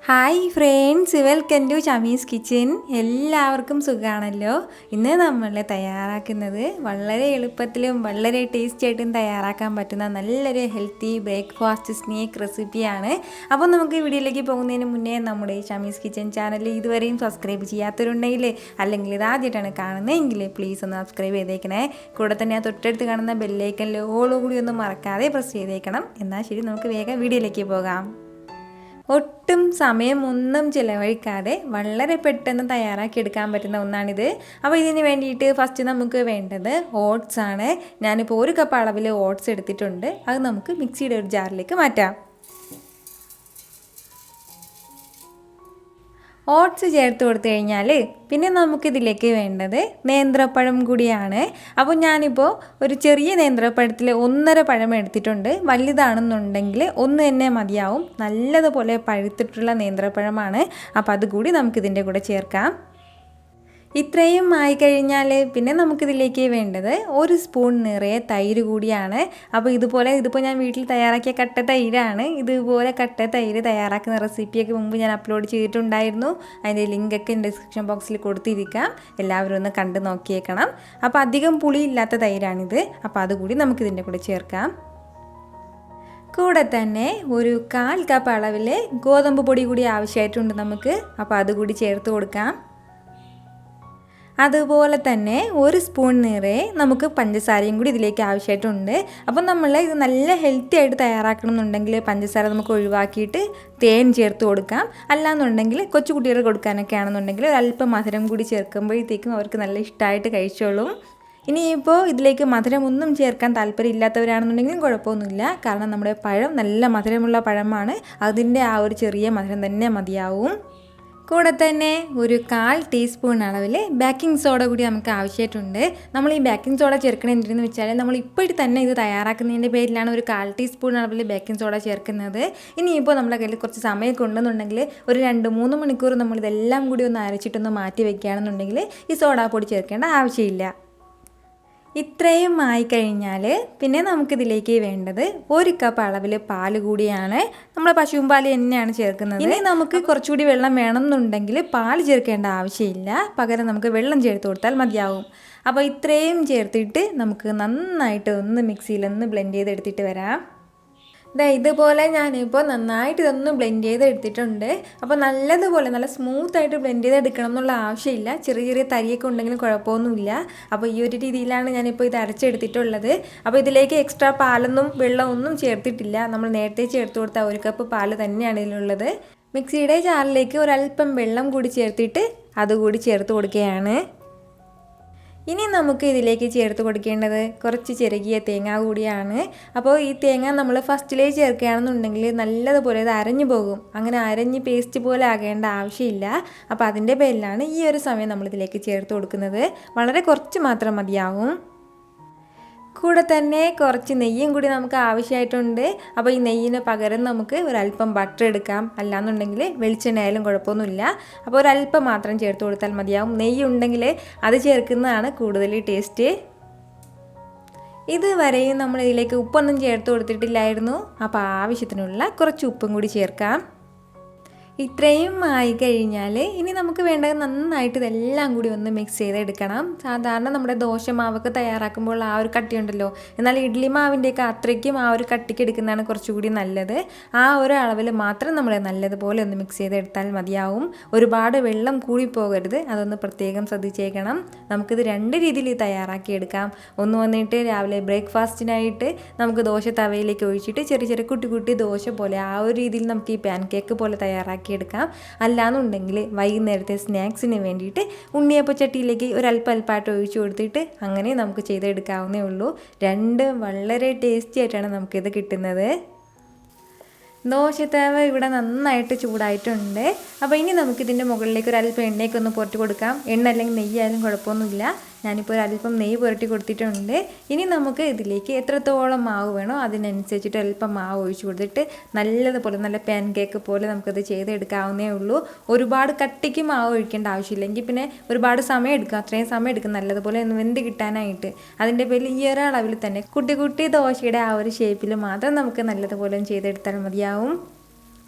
Hi friends, welcome to Shamees kitchen. എല്ലാവർക്കും സുഖമാണല്ലോ. ഇന്ന് നമ്മൾ തയ്യാറാക്കുന്നത് വളരെ എളുപ്പത്തിലും വളരെ ടേസ്റ്റി ആയിട്ടും തയ്യാറാക്കാൻ പറ്റുന്ന നല്ലൊരു ഹെൽത്തി ബ്രേക്ക്ഫാസ്റ്റ് സ്നാക്ക് റെസിപ്പിയാണ്. അപ്പോൾ നമുക്ക് വീഡിയോയിലേക്ക് പോകുന്നതിന് മുന്നേ നമ്മുടെ ഷമീസ് കിച്ചൻ ചാനൽ ഇതുവരെയും സബ്സ്ക്രൈബ് ചെയ്യാത്തവരുണ്ടെങ്കിൽ, അല്ലെങ്കിൽ ഇത് ആദ്യമായിട്ടാണ് കാണുന്നതെങ്കിൽ പ്ലീസ് ഒന്ന് സബ്സ്ക്രൈബ് ചെയ്തേക്കണേ. കൂടെ തന്നെ ആ തൊട്ടടുത്ത് കാണുന്ന ബെല്ലൈക്കനിൽ ഓളുകൂടി ഒന്നും മറക്കാതെ പ്രസ് ചെയ്തേക്കണം. എന്നാൽ ശരി, നമുക്ക് വേഗം വീഡിയോയിലേക്ക് പോകാം. ഒട്ടും സമയമൊന്നും ചിലവഴിക്കാതെ വളരെ പെട്ടെന്ന് തയ്യാറാക്കിയെടുക്കാൻ പറ്റുന്ന ഒന്നാണിത്. അപ്പോൾ ഇതിന് വേണ്ടിയിട്ട് ഫസ്റ്റ് നമുക്ക് വേണ്ടത് ഓട്സ് ആണ്. ഞാനിപ്പോൾ 1 കപ്പ് അളവിൽ ഓട്സ് എടുത്തിട്ടുണ്ട്. അത് നമുക്ക് മിക്സിയുടെ ഒരു ജാറിലേക്ക് മാറ്റാം. ഓട്സ് ചേർത്ത് കൊടുത്തു കഴിഞ്ഞാൽ പിന്നെ നമുക്കിതിലേക്ക് വേണ്ടത് നേന്ത്രപ്പഴം കൂടിയാണ്. അപ്പോൾ ഞാനിപ്പോൾ ഒരു ചെറിയ നേന്ത്രപ്പഴത്തിൽ 1.5 പഴം എടുത്തിട്ടുണ്ട്. വലുതാണെന്നുണ്ടെങ്കിൽ 1 തന്നെ മതിയാവും. നല്ലതുപോലെ പഴുത്തിട്ടുള്ള നേന്ത്രപ്പഴമാണ്. അപ്പോൾ അതുകൂടി നമുക്കിതിൻ്റെ കൂടെ ചേർക്കാം. ഇത്രയും ആയിക്കഴിഞ്ഞാൽ പിന്നെ നമുക്കിതിലേക്ക് വേണ്ടത് 1 സ്പൂൺ നിറയെ തൈര് കൂടിയാണ്. അപ്പോൾ ഇതിപ്പോൾ ഞാൻ വീട്ടിൽ തയ്യാറാക്കിയ കട്ട തൈരാണ്. ഇതുപോലെ കട്ട തൈര് തയ്യാറാക്കുന്ന റെസിപ്പിയൊക്കെ മുമ്പ് ഞാൻ അപ്ലോഡ് ചെയ്തിട്ടുണ്ടായിരുന്നു. അതിൻ്റെ ലിങ്കൊക്കെ ഡിസ്ക്രിപ്ഷൻ ബോക്സിൽ കൊടുത്തിരിക്കാം. എല്ലാവരും ഒന്ന് കണ്ട് നോക്കിയേക്കണം. അപ്പോൾ അധികം പുളിയില്ലാത്ത തൈരാണിത്. അപ്പോൾ അതുകൂടി നമുക്കിതിൻ്റെ കൂടെ ചേർക്കാം. കൂടെ തന്നെ ഒരു 1/4 കപ്പ് അളവിൽ ഗോതമ്പ് പൊടി കൂടി ആവശ്യമായിട്ടുണ്ട് നമുക്ക്. അപ്പോൾ അതുകൂടി ചേർത്ത് കൊടുക്കാം. അതുപോലെ തന്നെ 1 സ്പൂൺ നിറയെ നമുക്ക് പഞ്ചസാരയും കൂടി ഇതിലേക്ക് ആവശ്യമായിട്ടുണ്ട്. അപ്പം നമ്മൾ ഇത് നല്ല ഹെൽത്തി ആയിട്ട് തയ്യാറാക്കണം എന്നുണ്ടെങ്കിൽ പഞ്ചസാര നമുക്ക് ഒഴിവാക്കിയിട്ട് തേൻ ചേർത്ത് കൊടുക്കാം. അല്ലാന്നുണ്ടെങ്കിൽ കൊച്ചുകുട്ടികൾക്ക് കൊടുക്കാനൊക്കെ ആണെന്നുണ്ടെങ്കിൽ ഒരല്പം മധുരം കൂടി ചേർക്കുമ്പോഴത്തേക്കും അവർക്ക് നല്ല ഇഷ്ടമായിട്ട് കഴിച്ചോളും. ഇനിയിപ്പോൾ ഇതിലേക്ക് മധുരമൊന്നും ചേർക്കാൻ താല്പര്യമില്ലാത്തവരാണെന്നുണ്ടെങ്കിലും കുഴപ്പമൊന്നുമില്ല. കാരണം നമ്മുടെ പഴം നല്ല മധുരമുള്ള പഴമാണ്. അതിൻ്റെ ആ ഒരു ചെറിയ മധുരം തന്നെ മതിയാവും. കൂടെ തന്നെ ഒരു 1/4 ടീസ്പൂൺ അളവിൽ ബേക്കിംഗ് സോഡ കൂടി നമുക്ക് ആവശ്യമായിട്ടുണ്ട്. നമ്മൾ ഈ ബേക്കിംഗ് സോഡ ചേർക്കണത് എന്തിനെന്ന് വെച്ചാൽ നമ്മൾ ഇപ്പോഴും തന്നെ ഇത് തയ്യാറാക്കുന്നതിൻ്റെ പേരിലാണ് ഒരു 1/4 ടീസ്പൂൺ അളവിൽ ബേക്കിംഗ് സോഡ ചേർക്കുന്നത്. ഇനിയിപ്പോൾ നമ്മുടെ കയ്യിൽ കുറച്ച് സമയമൊക്കെ ഉണ്ടെന്നുണ്ടെങ്കിൽ ഒരു 2-3 മണിക്കൂർ നമ്മളിതെല്ലാം കൂടി ഒന്ന് അരച്ചിട്ടൊന്ന് മാറ്റി വയ്ക്കുകയാണെന്നുണ്ടെങ്കിൽ ഈ സോഡാപ്പൊടി ചേർക്കേണ്ട ആവശ്യമില്ല. ഇത്രയും ആയിക്കഴിഞ്ഞാൽ പിന്നെ നമുക്കിതിലേക്ക് വേണ്ടത് 1 കപ്പ് അളവിൽ പാൽ കൂടിയാണ്. നമ്മൾ പശുവും പാൽ തന്നെയാണ് ചേർക്കുന്നത്. ഇനി നമുക്ക് കുറച്ചുകൂടി വെള്ളം വേണമെന്നുണ്ടെങ്കിൽ പാൽ ചേർക്കേണ്ട ആവശ്യമില്ല. പകരം നമുക്ക് വെള്ളം ചേർത്ത് കൊടുത്താൽ മതിയാവും. അപ്പോൾ ഇത്രയും ചേർത്തിട്ട് നമുക്ക് നന്നായിട്ട് ഒന്ന് മിക്സിയിലൊന്ന് ബ്ലെൻഡ് ചെയ്തെടുത്തിട്ട് വരാം. ഇതുപോലെ ഞാനിപ്പോൾ നന്നായിട്ട് ഇതൊന്ന് ബ്ലെൻഡ് ചെയ്തെടുത്തിട്ടുണ്ട്. അപ്പോൾ നല്ലതുപോലെ നല്ല സ്മൂത്തായിട്ട് ബ്ലെൻഡ് ചെയ്തെടുക്കണം എന്നുള്ള ആവശ്യമില്ല. ചെറിയ ചെറിയ തരിയൊക്കെ ഉണ്ടെങ്കിലും കുഴപ്പമൊന്നുമില്ല. അപ്പോൾ ഈ ഒരു രീതിയിലാണ് ഞാനിപ്പോൾ ഇത് അരച്ചെടുത്തിട്ടുള്ളത്. അപ്പോൾ ഇതിലേക്ക് എക്സ്ട്രാ പാലൊന്നും വെള്ളമൊന്നും ചേർത്തിട്ടില്ല. നമ്മൾ നേരത്തെ ചേർത്ത് കൊടുത്ത 1 കപ്പ് പാൽ തന്നെയാണ് ഇതിലുള്ളത്. മിക്സിയുടെ ജാറിലേക്ക് ഒരല്പം വെള്ളം കൂടി ചേർത്തിട്ട് അതുകൂടി ചേർത്ത് കൊടുക്കുകയാണ്. ഇനി നമുക്ക് ഇതിലേക്ക് ചേർത്ത് കൊടുക്കേണ്ടത് കുറച്ച് ചിരകിയ തേങ്ങ കൂടിയാണ്. അപ്പോൾ ഈ തേങ്ങ നമ്മൾ ഫസ്റ്റിലേ ചേർക്കുകയാണെന്നുണ്ടെങ്കിൽ നല്ലതുപോലെ ഇത് അരഞ്ഞു പോകും. അങ്ങനെ അരഞ്ഞ് പേസ്റ്റ് പോലെ ആകേണ്ട ആവശ്യമില്ല. അപ്പോൾ അതിൻ്റെ പേരിലാണ് ഈ ഒരു സമയം നമ്മളിതിലേക്ക് ചേർത്ത് കൊടുക്കുന്നത്. വളരെ കുറച്ച് മാത്രം മതിയാവും. കൂടെ തന്നെ കുറച്ച് നെയ്യും കൂടി നമുക്ക് ആവശ്യമായിട്ടുണ്ട്. അപ്പോൾ ഈ നെയ്യിന് പകരം നമുക്ക് ഒരല്പം ബട്ടർ എടുക്കാം. അല്ലാന്നുണ്ടെങ്കിൽ വെളിച്ചെണ്ണയായാലും കുഴപ്പമൊന്നുമില്ല. അപ്പോൾ ഒരല്പം മാത്രം ചേർത്ത് കൊടുത്താൽ മതിയാവും. നെയ്യ് ഉണ്ടെങ്കിൽ അത് ചേർക്കുന്നതാണ് കൂടുതൽ ടേസ്റ്റ്. ഇതുവരെയും നമ്മൾ ഇതിലേക്ക് ഉപ്പൊന്നും ചേർത്ത് കൊടുത്തിട്ടില്ലായിരുന്നു. അപ്പോൾ ആവശ്യത്തിനുള്ള കുറച്ച് ഉപ്പും കൂടി ചേർക്കാം. ഇത്രയും ആയിക്കഴിഞ്ഞാൽ ഇനി നമുക്ക് വേണ്ടത് നന്നായിട്ട് ഇതെല്ലാം കൂടി ഒന്ന് മിക്സ് ചെയ്തെടുക്കണം. സാധാരണ നമ്മുടെ ദോശമാവൊക്കെ തയ്യാറാക്കുമ്പോൾ ആ ഒരു കട്ടിയുണ്ടല്ലോ, എന്നാൽ ഇഡ്ഡലി മാവിൻ്റെയൊക്കെ അത്രയ്ക്കും ആ ഒരു കട്ടിക്ക് എടുക്കുന്നതാണ് കുറച്ചുകൂടി നല്ലത്. ആ ഒരു അളവിൽ മാത്രം നമ്മൾ നല്ലതുപോലെ ഒന്ന് മിക്സ് ചെയ്തെടുത്താൽ മതിയാവും. ഒരുപാട് വെള്ളം കൂടി പോകരുത്. അതൊന്ന് പ്രത്യേകം ശ്രദ്ധിച്ചേക്കണം. നമുക്കിത് 2 രീതിയിൽ തയ്യാറാക്കിയെടുക്കാം. ഒന്ന് വന്നിട്ട് രാവിലെ ബ്രേക്ക്ഫാസ്റ്റിനായിട്ട് നമുക്ക് ദോശ തവയിലേക്ക് ഒഴിച്ചിട്ട് ചെറിയ ചെറിയ കുട്ടി കുട്ടി ദോശ പോലെ ആ ഒരു രീതിയിൽ നമുക്ക് ഈ പാൻ കേക്ക് പോലെ തയ്യാറാക്കി എടുക്കാം. അല്ലാന്നുണ്ടെങ്കിൽ വൈകുന്നേരത്തെ സ്നാക്സിന് വേണ്ടിയിട്ട് ഉണ്ണിയപ്പച്ചട്ടിയിലേക്ക് ഒരല്പമായിട്ട് ഒഴിച്ചു കൊടുത്തിട്ട് അങ്ങനെ നമുക്ക് ചെയ്തെടുക്കാവുന്നേ ഉള്ളൂ. 2 വളരെ ടേസ്റ്റി ആയിട്ടാണ് നമുക്കിത് കിട്ടുന്നത്. ദോശത്തവ ഇവിടെ നന്നായിട്ട് ചൂടായിട്ടുണ്ട്. അപ്പോൾ ഇനി നമുക്കിതിൻ്റെ മുകളിലേക്ക് ഒരല്പം എണ്ണയൊക്കെ ഒന്ന് പുരട്ടി കൊടുക്കാം. എണ്ണ അല്ലെങ്കിൽ നെയ്യായാലും കുഴപ്പമൊന്നുമില്ല. ഞാനിപ്പോൾ ഒരല്പം നെയ്യ് പുരട്ടി കൊടുത്തിട്ടുണ്ട്. ഇനി നമുക്ക് ഇതിലേക്ക് എത്രത്തോളം മാവ് വേണോ അതിനനുസരിച്ചിട്ട് അല്പം മാവ് ഒഴിച്ച് കൊടുത്തിട്ട് നല്ലതുപോലെ നല്ല പാൻ കേക്ക് പോലെ നമുക്കത് ചെയ്തെടുക്കാവുന്നേ ഉള്ളൂ. ഒരുപാട് കട്ടിക്ക് മാവ് ഒഴിക്കേണ്ട ആവശ്യമില്ലെങ്കിൽ പിന്നെ ഒരുപാട് സമയം എടുക്കും. അത്രയും സമയം എടുക്കും നല്ലതുപോലെ ഒന്ന് വെന്ത് കിട്ടാനായിട്ട്. അതിൻ്റെ പേരിൽ ഈ ഒരു അളവിൽ തന്നെ കുട്ടി കുട്ടി ദോശയുടെ ആ ഒരു ഷേപ്പിൽ മാത്രം നമുക്ക് നല്ലതുപോലെ ചെയ്തെടുത്താൽ മതിയാവും.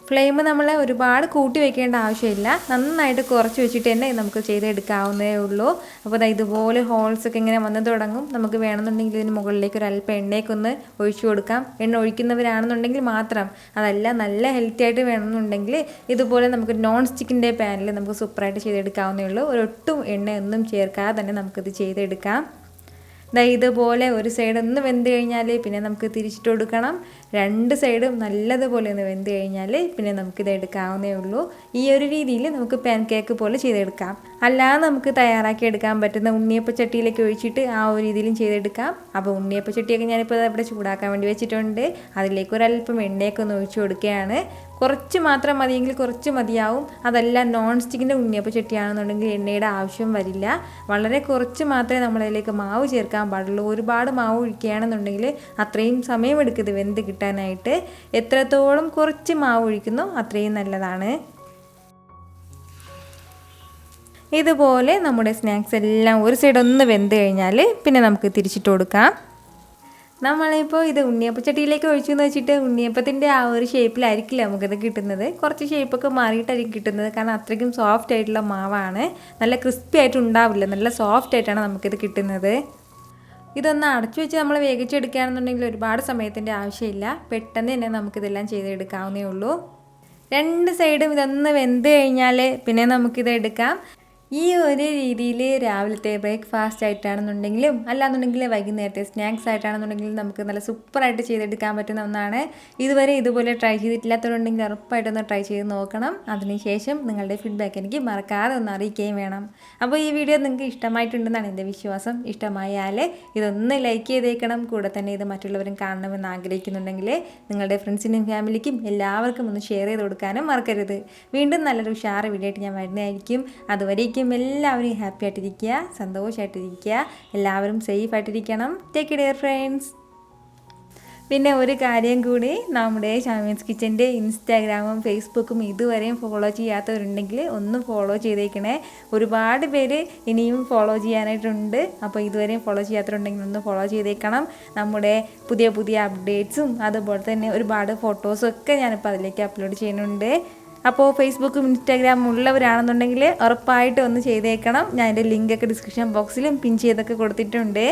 ഫ്ലെയിം നമ്മൾ ഒരുപാട് കൂട്ടി വെക്കേണ്ട ആവശ്യമില്ല, നന്നായിട്ട് കുറച്ച് വെച്ചിട്ട് തന്നെ നമുക്ക് ചെയ്തെടുക്കാവുന്നേ ഉള്ളൂ. അപ്പോൾ ഇതുപോലെ ഹോൾസൊക്കെ ഇങ്ങനെ വന്ന് തുടങ്ങും. നമുക്ക് വേണമെന്നുണ്ടെങ്കിൽ ഇതിന് മുകളിലേക്ക് ഒരു അല്പം എണ്ണയൊക്കെ ഒന്ന് ഒഴിച്ചു കൊടുക്കാം. എണ്ണ ഒഴിക്കുന്നവരാണെന്നുണ്ടെങ്കിൽ മാത്രം, അതല്ല നല്ല ഹെൽത്തി ആയിട്ട് വേണമെന്നുണ്ടെങ്കിൽ ഇതുപോലെ നമുക്ക് നോൺ സ്റ്റിക്കിൻ്റെ പാനിൽ നമുക്ക് സൂപ്പറായിട്ട് ചെയ്തെടുക്കാവുന്നേ ഉള്ളൂ. ഒട്ടും എണ്ണയൊന്നും ചേർക്കാതെ തന്നെ നമുക്കിത് ചെയ്തെടുക്കാം. ഇതുപോലെ ഒരു സൈഡ് ഒന്ന് വെന്ത് കഴിഞ്ഞാൽ പിന്നെ നമുക്ക് തിരിച്ചിട്ട് കൊടുക്കണം. രണ്ട് സൈഡും നല്ലതുപോലെ ഒന്ന് വെന്ത് കഴിഞ്ഞാൽ പിന്നെ നമുക്കിത് എടുക്കാവുന്നേ ഉള്ളൂ. ഈ ഒരു രീതിയിൽ നമുക്ക് പാൻ കേക്ക് പോലെ ചെയ്തെടുക്കാം. അല്ലാതെ നമുക്ക് തയ്യാറാക്കി എടുക്കാൻ പറ്റുന്ന ഉണ്ണിയപ്പച്ചട്ടിയിലേക്ക് ഒഴിച്ചിട്ട് ആ ഒരു രീതിയിലും ചെയ്തെടുക്കാം. അപ്പോൾ ഉണ്ണിയപ്പച്ചട്ടിയൊക്കെ ഞാനിപ്പോൾ ഇവിടെ ചൂടാക്കാൻ വേണ്ടി വെച്ചിട്ടുണ്ട്. അതിലേക്ക് ഒരല്പം എണ്ണയൊക്കെ ഒന്ന് ഒഴിച്ചു കൊടുക്കുകയാണ്. കുറച്ച് മാത്രം മതിയെങ്കിൽ കുറച്ച് മതിയാവും. അതല്ല നോൺ സ്റ്റിക്കിൻ്റെ ഉണ്ണിയപ്പച്ചട്ടിയാണെന്നുണ്ടെങ്കിൽ എണ്ണയുടെ ആവശ്യം വരില്ല. വളരെ കുറച്ച് മാത്രമേ നമ്മളതിലേക്ക് മാവ് ചേർക്കാൻ പാടുള്ളൂ. ഒരുപാട് മാവ് ഒഴിക്കുകയാണെന്നുണ്ടെങ്കിൽ അത്രയും സമയമെടുക്കും ഇത് വെന്ത് കിട്ടാനായിട്ട്. എത്രത്തോളം കുറച്ച് മാവ് ഒഴിക്കുന്നോ അത്രയും നല്ലതാണ്. ഇതുപോലെ നമ്മുടെ സ്നാക്സ് എല്ലാം ഒരു സൈഡ് ഒന്ന് വെന്ത് കഴിഞ്ഞാൽ പിന്നെ നമുക്ക് തിരിച്ചിട്ട് കൊടുക്കാം. നമ്മളിപ്പോൾ ഇത് ഉണ്ണിയപ്പച്ചട്ടിയിലേക്ക് ഒഴിച്ചു എന്ന് വെച്ചിട്ട് ഉണ്ണിയപ്പത്തിൻ്റെ ആ ഒരു ഷേപ്പിലായിരിക്കില്ല നമുക്കിത് കിട്ടുന്നത്. കുറച്ച് ഷേപ്പൊക്കെ മാറിയിട്ടായിരിക്കും കിട്ടുന്നത്. കാരണം അത്രയ്ക്കും സോഫ്റ്റ് ആയിട്ടുള്ള മാവാണ്. നല്ല ക്രിസ്പി ആയിട്ട് ഉണ്ടാവില്ല, നല്ല സോഫ്റ്റ് ആയിട്ടാണ് നമുക്കിത് കിട്ടുന്നത്. ഇതൊന്ന് അടച്ചു വെച്ച് നമ്മൾ വേവിച്ചെടുക്കുകയാണെന്നുണ്ടെങ്കിൽ ഒരുപാട് സമയത്തിൻ്റെ ആവശ്യമില്ല. പെട്ടെന്ന് തന്നെ നമുക്കിതെല്ലാം ചെയ്തെടുക്കാവുന്നേ ഉള്ളൂ. രണ്ട് സൈഡും ഇതൊന്ന് വെന്ത് കഴിഞ്ഞാൽ പിന്നെ നമുക്കിത് എടുക്കാം. ഈ ഒരു രീതിയിൽ രാവിലത്തെ ബ്രേക്ക്ഫാസ്റ്റ് ആയിട്ടാണെന്നുണ്ടെങ്കിലും അല്ലാന്നുണ്ടെങ്കിൽ വൈകുന്നേരത്തെ സ്നാക്സ് ആയിട്ടാണെന്നുണ്ടെങ്കിലും നമുക്ക് നല്ല സൂപ്പറായിട്ട് ചെയ്തെടുക്കാൻ പറ്റുന്ന ഒന്നാണ്. ഇതുവരെ ഇതുപോലെ ട്രൈ ചെയ്തിട്ടില്ലാത്തവരുണ്ടെങ്കിൽ ഉറപ്പായിട്ടൊന്ന് ട്രൈ ചെയ്ത് നോക്കണം. അതിനുശേഷം നിങ്ങളുടെ ഫീഡ്ബാക്ക് എനിക്ക് മറക്കാതെ ഒന്ന് അറിയിക്കുകയും വേണം. അപ്പോൾ ഈ വീഡിയോ നിങ്ങൾക്ക് ഇഷ്ടമായിട്ടുണ്ടെന്നാണ് എൻ്റെ വിശ്വാസം. ഇഷ്ടമായാൽ ഇതൊന്ന് ലൈക്ക് ചെയ്തേക്കണം. കൂടെ തന്നെ ഇത് മറ്റുള്ളവരും കാണണമെന്ന് ആഗ്രഹിക്കുന്നുണ്ടെങ്കിൽ നിങ്ങളുടെ ഫ്രണ്ട്സിനും ഫാമിലിക്കും എല്ലാവർക്കും ഒന്ന് ഷെയർ ചെയ്ത് കൊടുക്കാനും മറക്കരുത്. വീണ്ടും നല്ലൊരു ഉഷാറ് വീഡിയോ ആയിട്ട് ഞാൻ വരുന്നതായിരിക്കും. അതുവരെ എല്ലാവരും ഹാപ്പി ആയിട്ടിരിക്കുക, സന്തോഷമായിട്ടിരിക്കുക, എല്ലാവരും സേഫ് ആയിട്ടിരിക്കണം. Take care friends. പിന്നെ ഒരു കാര്യം കൂടി, നമ്മുടെ ഷാമീസ് കിച്ചൻ്റെ ഇൻസ്റ്റാഗ്രാമും ഫേസ്ബുക്കും ഇതുവരെയും ഫോളോ ചെയ്യാത്തവരുണ്ടെങ്കിൽ ഒന്ന് ഫോളോ ചെയ്തേക്കണേ. ഒരുപാട് പേര് ഇനിയും ഫോളോ ചെയ്യാനായിട്ടുണ്ട്. അപ്പോൾ ഇതുവരെയും ഫോളോ ചെയ്യാത്തവരുണ്ടെങ്കിൽ ഒന്ന് ഫോളോ ചെയ്തേക്കണം. നമ്മുടെ പുതിയ പുതിയ അപ്ഡേറ്റ്സും അതുപോലെ തന്നെ ഒരുപാട് ഫോട്ടോസും ഒക്കെ ഞാനിപ്പോൾ അതിലേക്ക് അപ്ലോഡ് ചെയ്യുന്നുണ്ട്. അപ്പോൾ ഫേസ്ബുക്കും ഇൻസ്റ്റാഗ്രാമും ഉള്ളവരാണെന്നുണ്ടെങ്കിൽ ഉറപ്പായിട്ട് ഒന്ന് ചെയ്തേക്കണം. ഞാൻ എൻ്റെ ലിങ്കൊക്കെ ഡിസ്ക്രിപ്ഷൻ ബോക്സിലും പിൻ ചെയ്തൊക്കെ കൊടുത്തിട്ടുണ്ട്.